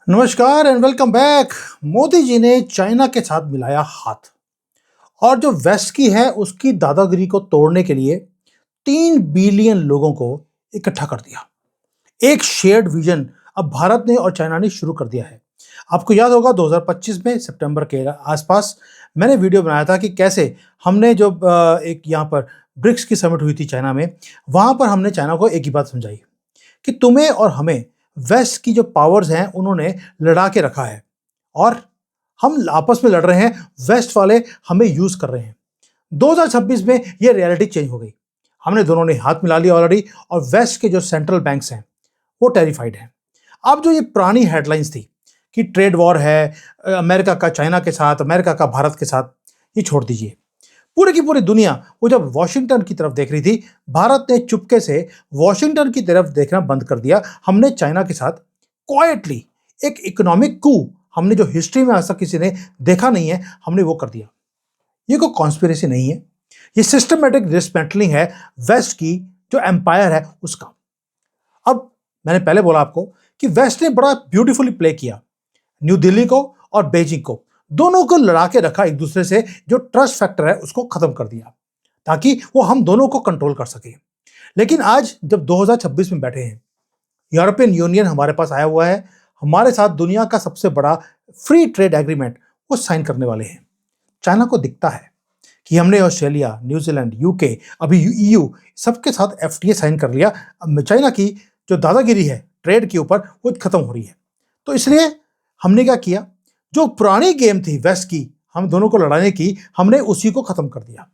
नमस्कार and welcome back. Modi ji ने China के साथ मिलाया हाथ और जो वेस्ट की है उसकी दादागिरी को तोड़ने के लिए 3 बिलियन लोगों को इकट्ठा कर दिया। एक शेयर्ड विजन अब भारत ने और चाइना ने शुरू कर दिया है। आपको याद होगा 2025 में सितंबर के आसपास मैंने वीडियो बनाया था कि कैसे हमने जो एक यहाँ पर ब्रिक्स की समिट हुई थी चाइना में, वहां पर हमने चाइना को एक ही बात समझाई कि तुम्हें और हमें वेस्ट की जो पावर्स हैं उन्होंने लड़ा के रखा है और हम आपस में लड़ रहे हैं, वेस्ट वाले हमें यूज कर रहे हैं। 2026 में ये रियलिटी चेंज हो गई। हमने दोनों ने हाथ मिला लिया ऑलरेडी और वेस्ट के जो सेंट्रल बैंक्स हैं वो टेरिफाइड हैं। अब जो ये पुरानी हेडलाइंस थी कि ट्रेड वॉर है अमेरिका का चाइना के साथ, अमेरिका का भारत के साथ, ये छोड़ दीजिए। पूरी की पूरी दुनिया वो जब वॉशिंगटन की तरफ देख रही थी, भारत ने चुपके से वॉशिंगटन की तरफ देखना बंद कर दिया। हमने चाइना के साथ क्वाइटली एक इकोनॉमिक कू, हमने जो हिस्ट्री में आज तक किसी ने देखा नहीं है, हमने वो कर दिया। ये कोई कॉन्स्पिरेसी नहीं है, ये सिस्टमेटिक डिसमेंटलिंग है वेस्ट की जो एम्पायर है उसका। अब मैंने पहले बोला आपको कि वेस्ट ने बड़ा ब्यूटीफुली प्ले किया, न्यू दिल्ली को और बीजिंग को, दोनों को लड़ा के रखा एक दूसरे से। जो ट्रस्ट फैक्टर है उसको खत्म कर दिया ताकि वो हम दोनों को कंट्रोल कर सके। लेकिन आज जब 2026 में बैठे हैं, यूरोपियन यूनियन हमारे पास आया हुआ है, हमारे साथ दुनिया का सबसे बड़ा फ्री ट्रेड एग्रीमेंट वो साइन करने वाले हैं। चाइना को दिखता है कि हमने ऑस्ट्रेलिया, न्यूजीलैंड, यूके, अभी ईयू सबके साथ एफटीए साइन कर लिया। अब चाइना की जो दादागिरी है ट्रेड के ऊपर वो खत्म हो रही है। तो इसलिए हमने क्या किया, जो पुरानी गेम थी वेस्ट की हम दोनों को लड़ाने की, हमने उसी को खत्म कर दिया।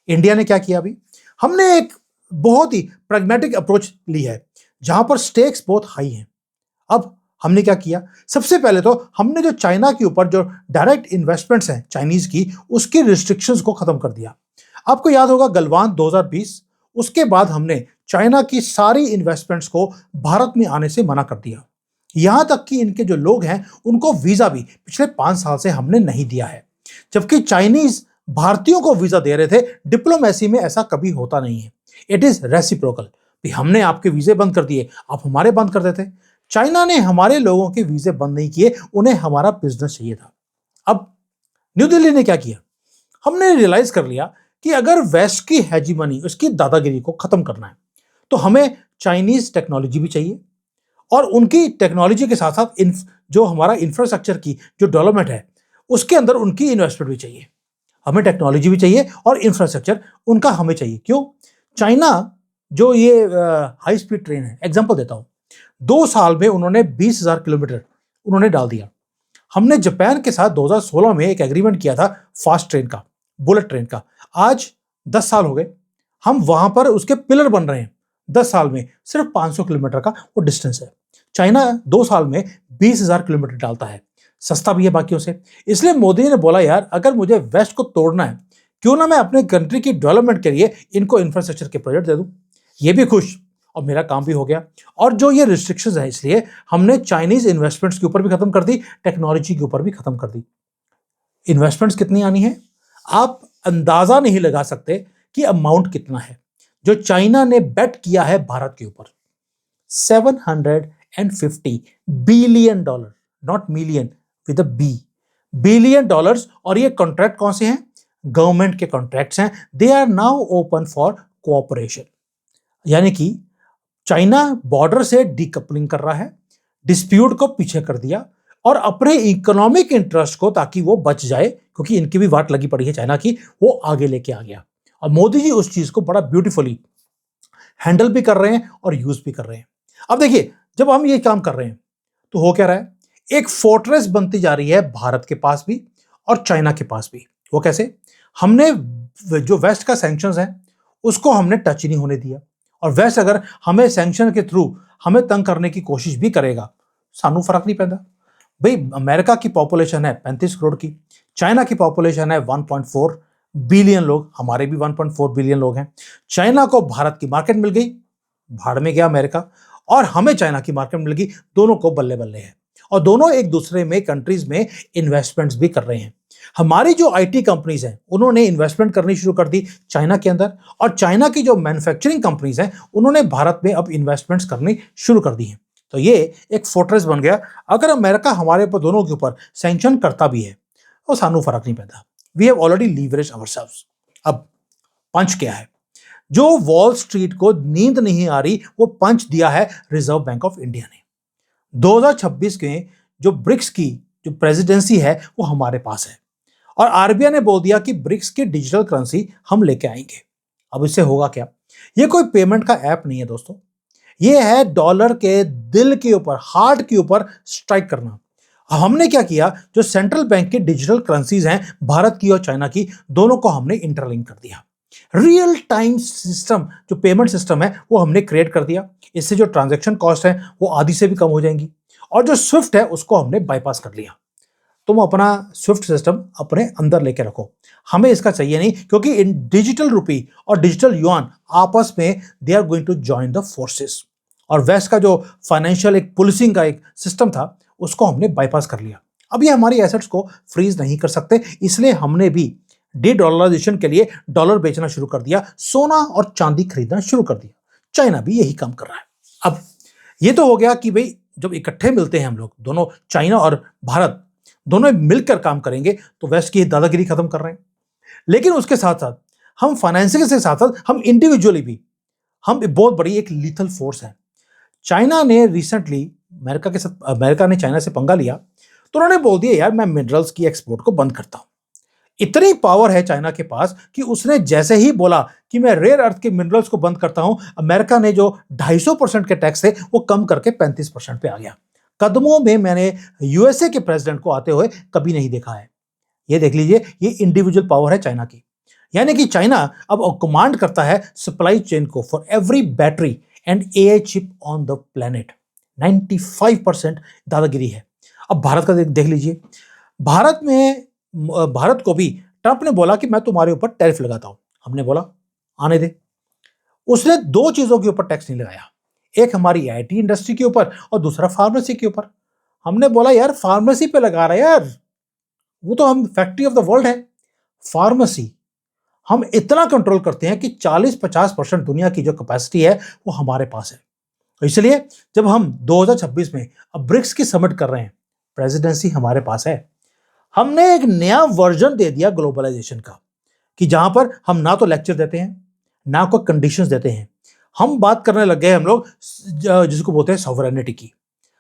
इंडिया ने क्या किया, अभी हमने एक बहुत ही प्रैग्मेटिक अप्रोच ली है जहां पर स्टेक्स बहुत हाई हैं। अब हमने क्या किया, सबसे पहले तो हमने जो चाइना के ऊपर जो डायरेक्ट इन्वेस्टमेंट्स हैं चाइनीज की, उसकी रिस्ट्रिक्शंस को खत्म कर दिया। आपको याद होगा गलवान 2020, उसके बाद हमने चाइना की सारी इन्वेस्टमेंट्स को भारत में आने से मना कर दिया। यहां तक कि इनके जो लोग हैं उनको वीजा भी पिछले 5 साल से हमने नहीं दिया है, जबकि चाइनीज भारतीयों को वीजा दे रहे थे। डिप्लोमेसी में ऐसा कभी होता नहीं है, इट इज रेसिप्रोकल। हमने आपके वीजे बंद कर दिए, आप हमारे बंद कर देते। चाइना ने हमारे लोगों के वीजे बंद नहीं किए, उन्हें हमारा बिजनेस चाहिए था। अब न्यू दिल्ली ने क्या किया, हमने रियलाइज कर लिया कि अगर वेस्ट की हेजीमनी, उसकी दादागिरी को खत्म करना है तो हमें चाइनीज टेक्नोलॉजी भी चाहिए और उनकी टेक्नोलॉजी के साथ साथ जो हमारा इंफ्रास्ट्रक्चर की जो डेवलपमेंट है उसके अंदर उनकी इन्वेस्टमेंट भी चाहिए। हमें टेक्नोलॉजी भी चाहिए और इंफ्रास्ट्रक्चर उनका हमें चाहिए। क्यों? चाइना जो ये हाई स्पीड ट्रेन है, एग्जांपल देता हूं, 2 साल में उन्होंने 20,000 किलोमीटर उन्होंने डाल दिया। हमने जापान के साथ 2016 में एक एग्रीमेंट किया था फास्ट ट्रेन का, बुलेट ट्रेन का। आज 10 साल हो गए, हम वहां पर उसके पिलर बन रहे हैं। 10 साल में सिर्फ 500 किलोमीटर का वो डिस्टेंस है। चाइना 2 साल में 20,000 किलोमीटर डालता है, सस्ता भी है बाकियों से। इसलिए मोदी ने बोला यार अगर मुझे वेस्ट को तोड़ना है, क्यों ना मैं अपने कंट्री की डेवलपमेंट के लिए इनको इंफ्रास्ट्रक्चर के प्रोजेक्ट दे दूं। ये भी खुश और मेरा काम भी हो गया। और जो ये रिस्ट्रिक्शंस है, इसलिए हमने चाइनीज इन्वेस्टमेंट्स के ऊपर भी खत्म कर दी, टेक्नोलॉजी के ऊपर भी खत्म कर दी। इन्वेस्टमेंट्स कितनी आनी है, आप अंदाजा नहीं लगा सकते कि अमाउंट कितना है जो चाइना ने बेट किया है भारत के ऊपर। 750 billion dollar, not million with a B, billion dollars. और ये कॉन्ट्रैक्ट कौन से हैं? गवर्नमेंट के कॉन्ट्रैक्ट्स हैं। They are now open for cooperation, यानी कि चाइना बॉर्डर से डीकपलिंग कर रहा है, डिस्प्यूट को पीछे कर दिया और अपने इकोनॉमिक इंटरेस्ट को, ताकि वो बच जाए, क्योंकि इनकी भी वाट लगी पड़ी है चाइना की, वो आगे लेके आ गया। और मोदी जी उस चीज को बड़ा ब्यूटीफुली हैंडल भी कर रहे हैं और यूज भी कर रहे हैं। अब देखिए, जब हम ये काम कर रहे हैं तो हो क्या रहा है, एक फोर्ट्रेस बनती जा रही है भारत के पास भी और चाइना के पास भी। वो कैसे? हमने जो वेस्ट का सैंक्शंस है उसको हमने टच ही नहीं होने दिया। और वेस्ट अगर हमें सैंक्शन के थ्रू हमें तंग करने की कोशिश भी करेगा, सानू फर्क नहीं पैदा। भाई अमेरिका की पॉपुलेशन है 35 करोड़ की, चाइना की पॉपुलेशन है 1.4 बिलियन लोग, हमारे भी 1.4 बिलियन लोग हैं। चाइना को भारत की मार्केट मिल गई, भाड़ में गया अमेरिका, और हमें चाइना की मार्केट मिल गई। दोनों को बल्ले बल्ले है और दोनों एक दूसरे में कंट्रीज में इन्वेस्टमेंट्स भी कर रहे हैं। हमारी जो आईटी कंपनीज हैं उन्होंने इन्वेस्टमेंट करनी शुरू कर दी चाइना के अंदर, और चाइना की जो मैन्युफैक्चरिंग कंपनीज हैं उन्होंने भारत में अब इन्वेस्टमेंट्स करनी शुरू कर दी हैं। तो ये एक फोर्ट्रेस बन गया। अगर अमेरिका हमारे ऊपर, दोनों के ऊपर सैंक्शन करता भी है तो सानू फर्क नहीं पैदा। We have already leverage ourselves. अब पंच क्या है? जो वॉल स्ट्रीट को नींद नहीं आ रही, वो पंच दिया है रिजर्व बैंक ऑफ इंडिया ने। 2026 के जो ब्रिक्स की जो प्रेसिडेंसी है वो हमारे पास है, और आरबीआई ने बोल दिया कि ब्रिक्स की डिजिटल करेंसी हम लेके आएंगे। अब इससे होगा क्या? ये कोई पेमेंट का ऐप नहीं है दोस्तों, ये है डॉलर के दिल के ऊपर, हार्ट के ऊपर स्ट्राइक करना। अब हमने क्या किया, जो सेंट्रल बैंक की डिजिटल करेंसीज हैं, भारत की और चाइना की, दोनों को हमने इंटरलिंक कर दिया। रियल टाइम सिस्टम, जो पेमेंट सिस्टम है, वो हमने क्रिएट कर दिया। इससे जो ट्रांजैक्शन कॉस्ट है वो आधी से भी कम हो जाएंगी, और जो स्विफ्ट है उसको हमने बाईपास कर लिया। तुम अपना स्विफ्ट सिस्टम अपने अंदर लेके रखो, हमें इसका चाहिए नहीं, क्योंकि इन डिजिटल रुपी और डिजिटल युआन आपस में they are going to join the forces. और वेस्ट का जो फाइनेंशियल एक पुलिसिंग का एक सिस्टम था, उसको हमने बाईपास कर लिया। अब ये हमारी एसेट्स को फ्रीज नहीं कर सकते, इसलिए हमने भी डी डॉलराइजेशन के लिए डॉलर बेचना शुरू कर दिया, सोना और चांदी खरीदना शुरू कर दिया। चाइना भी यही काम कर रहा है। अब ये तो हो गया कि भाई जब इकट्ठे मिलते हैं हम लोग दोनों, चाइना और भारत दोनों मिलकर काम करेंगे तो वेस्ट की दादागिरी खत्म कर रहे हैं। लेकिन उसके साथ साथ हम फाइनेंसिंग से साथ साथ हम इंडिविजुअली भी, हम बहुत बड़ी एक लीथल फोर्स है। चाइना ने रिसेंटली अमेरिका ने चाइना से पंगा लिया, तो उन्होंने बोल दिया यार मैं मिनरल्स की एक्सपोर्ट को बंद करता हूं। इतनी पावर है चाइना के पास कि उसने जैसे ही बोला कि मैं रेयर अर्थ के मिनरल्स को बंद करता हूं, अमेरिका ने जो 250% के टैक्स थे वो कम करके 35% पे आ गया। कदमों में मैंने यूएसए के प्रेसिडेंट को आते हुए कभी नहीं देखा है। ये देख लीजिए, ये इंडिविजुअल पावर है चाइना की। यानी कि चाइना अब कमांड करता है सप्लाई चेन को for every battery and AI chip on the planet. 95% दादागिरी है। अब भारत का देख लीजिए, भारत को भी ट्रंप ने बोला कि मैं तुम्हारे ऊपर टैरिफ लगाता हूं। हमने बोला आने दे। उसने दो चीजों के ऊपर टैक्स नहीं लगाया, एक हमारी आईटी इंडस्ट्री के ऊपर और दूसरा फार्मेसी के ऊपर। हमने बोला यार फार्मेसी पे लगा रहा है यार, वो तो हम फैक्ट्री ऑफ द वर्ल्ड है। फार्मेसी हम इतना कंट्रोल करते हैं कि 40-50% दुनिया की जो कैपेसिटी है वो हमारे पास है। इसलिए जब हम 2026 में अब ब्रिक्स की समिट कर रहे हैं, प्रेसिडेंसी हमारे पास है। हमने एक नया वर्जन दे दिया ग्लोबलाइजेशन का, कि जहां पर हम ना तो लेक्चर देते हैं ना कोई कंडीशंस देते हैं। हम बात करने लग गए हम लोग जिसको बोलते हैं सॉवरेनिटी की।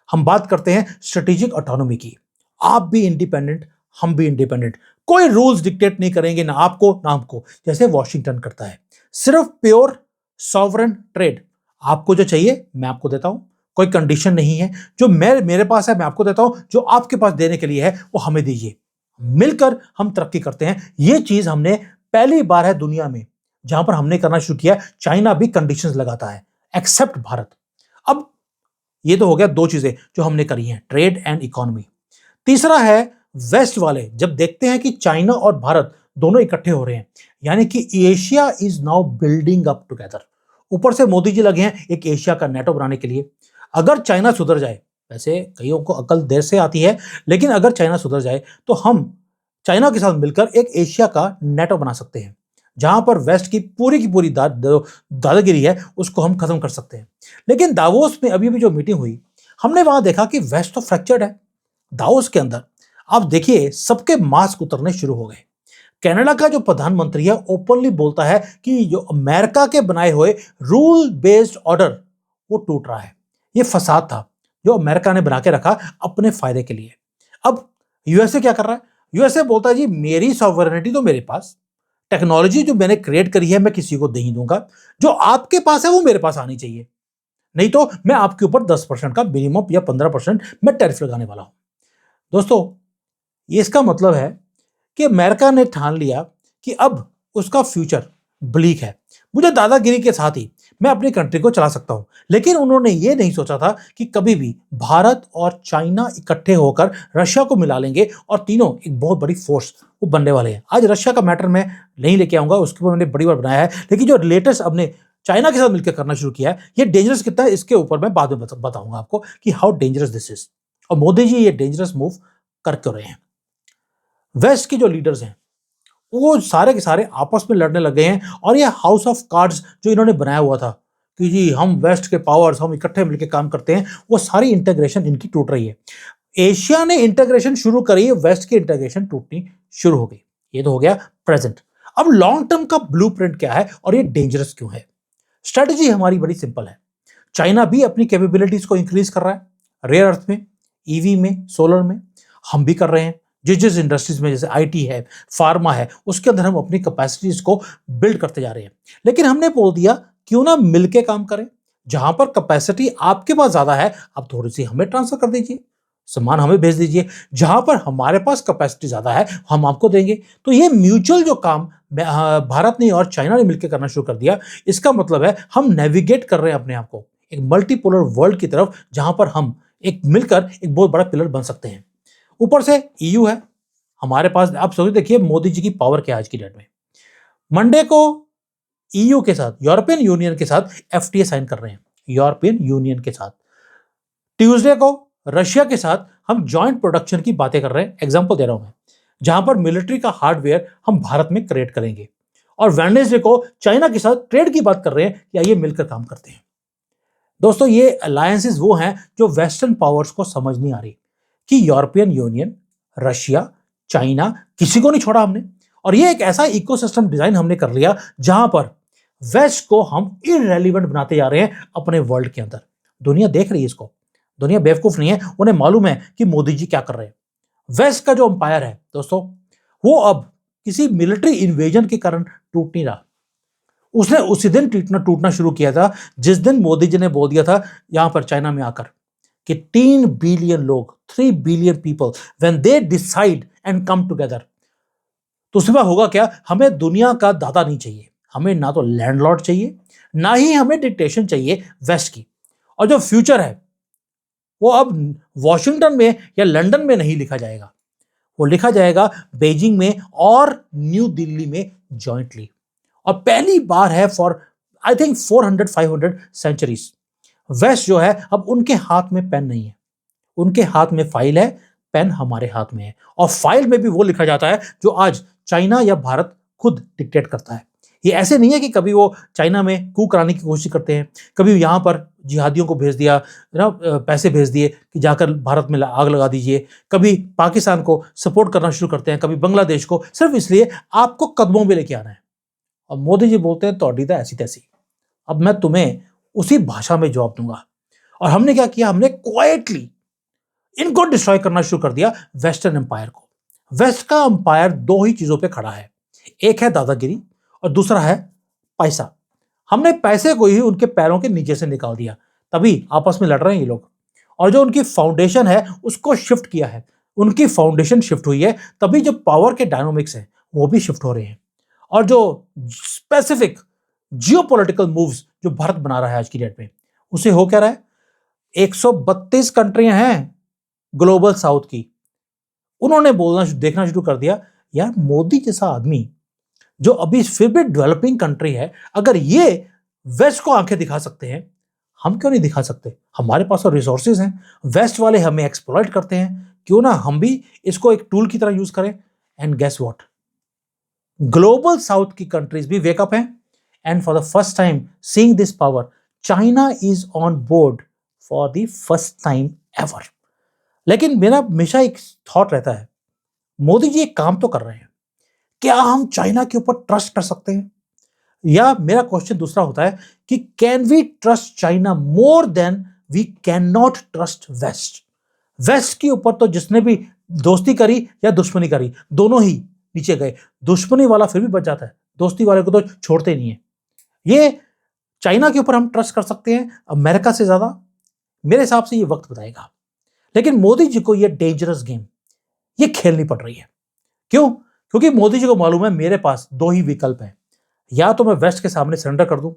हम बात करते हैं स्ट्रेटेजिक ऑटोनॉमी की। आप भी इंडिपेंडेंट, हम भी इंडिपेंडेंट, कोई रूल्स डिक्टेट नहीं करेंगे ना आपको ना हमको, जैसे वॉशिंगटन करता है। सिर्फ प्योर सॉवरेन ट्रेड, आपको जो चाहिए मैं आपको देता हूं, कोई कंडीशन नहीं है। जो मेरे पास है मैं आपको देता हूं, जो आपके पास देने के लिए है वो हमें दीजिए। मिलकर हम तरक्की करते हैं। ये चीज हमने पहली बार है दुनिया में जहां पर हमने करना शुरू किया। चाइना भी कंडीशंस लगाता है एक्सेप्ट भारत। अब ये तो हो गया दो चीजें जो हमने करी हैं, ट्रेड एंड इकोनॉमी। तीसरा है वेस्ट वाले जब देखते हैं कि चाइना और भारत दोनों इकट्ठे हो रहे हैं, यानी कि Asia is now building up together. ऊपर से मोदी जी लगे हैं एक एशिया का नेटो बनाने के लिए। अगर चाइना सुधर जाए, वैसे कईयों को अकल देर से आती है, लेकिन अगर चाइना सुधर जाए तो हम चाइना के साथ मिलकर एक एशिया का नेटो बना सकते हैं, जहां पर वेस्ट की पूरी दादागिरी है उसको हम खत्म कर सकते हैं। लेकिन दावोस में अभी भी जो मीटिंग हुई, हमने वहां देखा कि वेस्ट तो फ्रैक्चर्ड है। दावोस के अंदर आप देखिए सबके मास्क उतरने शुरू हो गए। कनाडा का जो प्रधानमंत्री है ओपनली बोलता है कि जो अमेरिका के बनाए हुए रूल बेस्ड ऑर्डर वो टूट रहा है। ये फसाद था जो अमेरिका ने बना के रखा अपने फायदे के लिए। अब यूएसए क्या कर रहा है? यूएसए बोलता है जी मेरी सॉवरेनिटी तो मेरे पास, टेक्नोलॉजी जो मैंने क्रिएट करी है मैं किसी को नहीं दूंगा, जो आपके पास है वो मेरे पास आनी चाहिए, नहीं तो मैं आपके ऊपर 10% का मिनिमम या 15% मैं टैरिफ लगाने वाला हूं। दोस्तों, ये इसका मतलब है कि अमेरिका ने ठान लिया कि अब उसका फ्यूचर ब्लीक है। मुझे दादागिरी के साथ ही मैं अपनी कंट्री को चला सकता हूं, लेकिन उन्होंने ये नहीं सोचा था कि कभी भी भारत और चाइना इकट्ठे होकर रशिया को मिला लेंगे और तीनों एक बहुत बड़ी फोर्स वो बनने वाले हैं। आज रशिया का मैटर मैं नहीं लेके आऊंगा, उसके ऊपर मैंने बड़ी बार बनाया है, लेकिन जो लेटेस्ट अपने चाइना के साथ मिलकर करना शुरू किया है, ये डेंजरस कितना है इसके ऊपर मैं बाद में बताऊंगा आपको कि हाउ डेंजरस दिस इज। और मोदी जी ये डेंजरस मूव कर क्यों रहे हैं। वेस्ट के जो लीडर्स हैं वो सारे के सारे आपस में लड़ने लग गए हैं, और ये हाउस ऑफ कार्ड्स जो इन्होंने बनाया हुआ था कि जी हम वेस्ट के पावर्स हम इकट्ठे मिलकर काम करते हैं, वो सारी इंटीग्रेशन इनकी टूट रही है। एशिया ने इंटीग्रेशन शुरू करी, वेस्ट की इंटीग्रेशन टूटनी शुरू हो गई। ये तो हो गया प्रेजेंट। अब लॉन्ग टर्म का ब्लूप्रिंट क्या है और ये डेंजरस क्यों है? स्ट्रेटजी हमारी बड़ी सिंपल है। चाइना भी अपनी कैपेबिलिटीज को इंक्रीज कर रहा है, रेयर अर्थ में, ईवी में, सोलर में। हम भी कर रहे हैं। जिस जिस इंडस्ट्रीज में, जैसे आईटी है, फार्मा है, उसके अंदर हम अपनी कैपेसिटीज को बिल्ड करते जा रहे हैं। लेकिन हमने बोल दिया क्यों ना मिलके काम करें। जहां पर कैपेसिटी आपके पास ज्यादा है, आप थोड़ी सी हमें ट्रांसफर कर दीजिए, सामान हमें भेज दीजिए। जहां पर हमारे पास कैपेसिटी ज्यादा है, हम आपको देंगे। तो ये म्यूचुअल जो काम भारत ने और चाइना ने मिलकर करना शुरू कर दिया, इसका मतलब है हम नेविगेट कर रहे हैं अपने आप को एक मल्टीपोलर वर्ल्ड की तरफ, जहां पर हम एक मिलकर एक बहुत बड़ा पिलर बन सकते हैं। ऊपर से ईयू है हमारे पास। आप सोचिए, देखिए मोदी जी की पावर क्या है आज की डेट में। मंडे को ईयू के साथ, यूरोपियन यूनियन के साथ एफटीए साइन कर रहे हैं, यूरोपियन यूनियन के साथ। ट्यूसडे को रशिया के साथ हम जॉइंट प्रोडक्शन की बातें कर रहे हैं, एग्जांपल दे रहा हूं मैं, जहां पर मिलिट्री का हार्डवेयर हम भारत में क्रिएट करेंगे। और वेडनेसडे को चाइना के साथ ट्रेड की बात कर रहे हैं कि आइए मिलकर काम करते हैं। दोस्तों, ये अलायंसेस वो हैं जो वेस्टर्न पावर्स को समझ नहीं आ रही कि यूरोपियन यूनियन, रशिया, चाइना, किसी को नहीं छोड़ा हमने। और ये एक ऐसा इकोसिस्टम डिजाइन हमने कर लिया जहां पर वेस्ट को हम इररेलेवेंट बनाते जा रहे हैं अपने वर्ल्ड के अंदर। दुनिया देख रही है इसको, दुनिया बेवकूफ नहीं है, उन्हें मालूम है कि मोदी जी क्या कर रहे हैं। वेस्ट का जो अंपायर है दोस्तों, वो अब किसी मिलिट्री इन्वेजन के कारण टूट नहीं रहा। उसने उसी दिन टूटना शुरू किया था जिस दिन मोदी जी ने बोल दिया था यहां पर चाइना में आकर कि 3 बिलियन लोग, 3 billion people, when they decide and come together. तो उसके बाद होगा क्या? हमें दुनिया का दादा नहीं चाहिए, हमें ना तो लैंडलॉर्ड चाहिए, ना ही हमें डिक्टेशन चाहिए वेस्ट की। और जो फ्यूचर है वो अब वॉशिंगटन में या लंदन में नहीं लिखा जाएगा, वो लिखा जाएगा बेजिंग में और न्यू दिल्ली में जॉइंटली। और पहली बार है for I think 400-500 centuries west जो है अब उनके हाथ में पेन नहीं है, उनके हाथ में फाइल है, पेन हमारे हाथ में है। और फाइल में भी वो लिखा जाता है जो आज चाइना या भारत खुद डिक्टेट करता है। ये ऐसे नहीं है कि कभी वो चाइना में कू कराने की कोशिश करते हैं, कभी यहां पर जिहादियों को भेज दिया ना, पैसे भेज दिए कि जाकर भारत में आग लगा दीजिए, कभी पाकिस्तान को सपोर्ट करना शुरू करते हैं, कभी बांग्लादेश को, सिर्फ इसलिए आपको कदमों में लेके आना है। और मोदी जी बोलते हैं तोड़ी था ऐसी तैसी, अब मैं तुम्हें उसी भाषा में जवाब दूंगा। और हमने क्या किया? हमने क्वाइटली इनको डिस्ट्रॉय करना शुरू कर दिया, वेस्टर्न एम्पायर को। वेस्ट का एम्पायर दो ही चीजों पे खड़ा है, एक है दादागिरी और दूसरा है पैसा। हमने पैसे को ही उनके पैरों के नीचे से निकाल दिया, तभी आपस में लड़ रहे हैं ये लोग। और जो उनकी फाउंडेशन है उसको शिफ्ट किया है, उनकी फाउंडेशन शिफ्ट हुई है, तभी जो पावर के डायनामिक्स हैं वो भी शिफ्ट हो रहे हैं। और जो स्पेसिफिक जियोपॉलिटिकल मूव्स जो भारत बना रहा है आज की डेट में, उसे हो क्या रहा है? 132 कंट्रियां हैं ग्लोबल साउथ की, उन्होंने बोलना देखना शुरू कर दिया, यार मोदी जैसा आदमी जो अभी फिर भी डेवलपिंग कंट्री है, अगर ये वेस्ट को आंखें दिखा सकते हैं, हम क्यों नहीं दिखा सकते? हमारे पास तो रिसोर्सेज हैं, वेस्ट वाले हमें एक्सप्लॉइट करते हैं, क्यों ना हम भी इसको एक टूल की तरह यूज करें। And guess what, global south की कंट्रीज भी वेकअप हैं, and for the first time seeing this power, China is on board for the first time ever. लेकिन मेरा हमेशा एक थॉट रहता है, मोदी जी एक काम तो कर रहे हैं, क्या हम चाइना के ऊपर ट्रस्ट कर सकते हैं? या मेरा क्वेश्चन दूसरा होता है कि can we trust China more than we can not trust west? West के ऊपर तो जिसने भी दोस्ती करी या दुश्मनी करी, दोनों ही नीचे गए। दुश्मनी वाला फिर भी बच जाता है, दोस्ती वाले को तो छोड़ते नहीं है। ये चाइना के ऊपर हम ट्रस्ट कर सकते हैं अमेरिका से ज्यादा? मेरे हिसाब से ये वक्त बताएगा। लेकिन मोदी जी को ये डेंजरस गेम ये खेलनी पड़ रही है। क्यों? क्योंकि मोदी जी को मालूम है मेरे पास दो ही विकल्प हैं, या तो मैं वेस्ट के सामने सरेंडर कर दूं,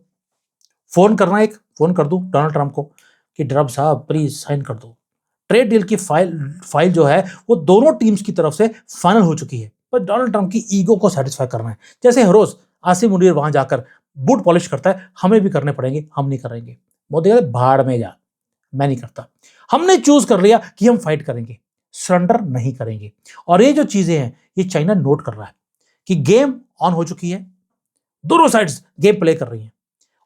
फोन कर दूं डोनाल्ड ट्रंप को कि ट्रंप साहब प्लीज साइन कर दो। ट्रेड डील की फाइल जो है वो दोनों टीम्स की तरफ से फाइनल हो चुकी है, पर डोनाल्ड ट्रंप की ईगो को सेटिस्फाई करना है। जैसे हर रोज आसिम मुनीर वहां जाकर बूट पॉलिश करता है, हमें भी करने पड़ेंगे, हम नहीं करेंगे। मोदी कहते भाड़ में जा, मैं नहीं करता। हमने चूज कर लिया कि हम फाइट करेंगे, सरेंडर नहीं करेंगे। और ये जो चीजें हैं ये चाइना नोट कर रहा है कि गेम ऑन हो चुकी है, दोनों साइड्स गेम प्ले कर रही हैं।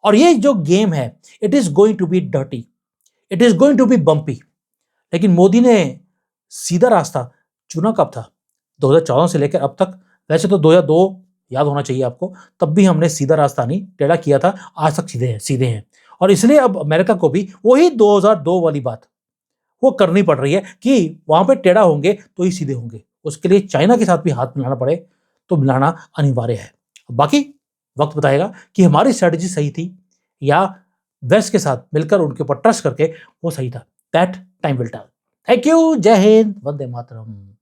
और ये जो गेम है, it is going to be dirty, it is going to be bumpy. लेकिन मोदी ने सीधा रास्ता चुना कब था? 2014 से लेकर अब तक। वैसे तो 2002 याद होना चाहिए आपको, तब भी हमने सीधा रास्ता नहीं टेढ़ा किया था, आज तक सीधे हैं। और इसलिए अब अमेरिका को भी वही 2002 वाली बात वो करनी पड़ रही है कि वहां पे टेढ़ा होंगे तो ही सीधे होंगे। उसके लिए चाइना के साथ भी हाथ मिलाना पड़े तो मिलाना अनिवार्य है। बाकी वक्त बताएगा कि हमारी स्ट्रेटेजी सही थी या वेस्ट के साथ मिलकर उनके ऊपर ट्रस्ट करके वो सही था। That time will tell. Thank you, जय हिंद, वंदे मातरम।